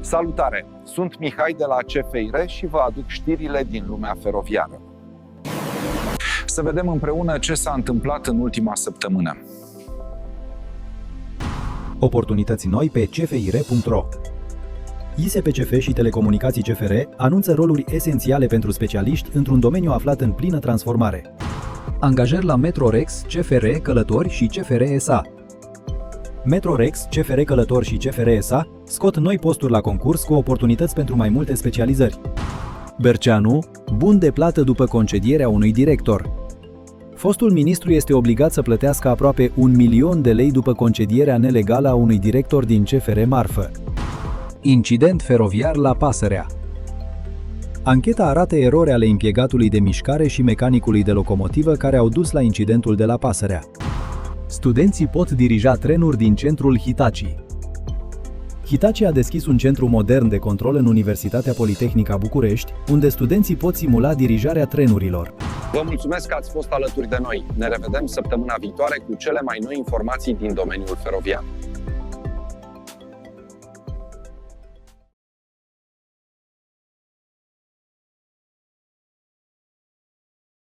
Salutare! Sunt Mihai de la CFIR și vă aduc știrile din lumea feroviară. Să vedem împreună ce s-a întâmplat în ultima săptămână. Oportunități noi pe cfir.ro. ISPCF și Telecomunicații CFR anunță roluri esențiale pentru specialiști într-un domeniu aflat în plină transformare. Angajări la Metrorex, CFR Călători și CFR SA. Metrorex, CFR Călători și CFR SA scot noi posturi la concurs cu oportunități pentru mai multe specializări. Berceanu, bun de plată după concedierea unui director. Fostul ministru este obligat să plătească aproape 1.000.000 de lei după concedierea nelegală a unui director din CFR Marfă. Incident feroviar la Pasărea. Ancheta arată erori ale impiegatului de mișcare și mecanicului de locomotivă care au dus la incidentul de la Pasărea. Studenții pot dirija trenuri din centrul Hitachi. Hitachi a deschis un centru modern de control în Universitatea Politehnică a București, unde studenții pot simula dirijarea trenurilor. Vă mulțumesc că ați fost alături de noi. Ne revedem săptămâna viitoare cu cele mai noi informații din domeniul feroviar.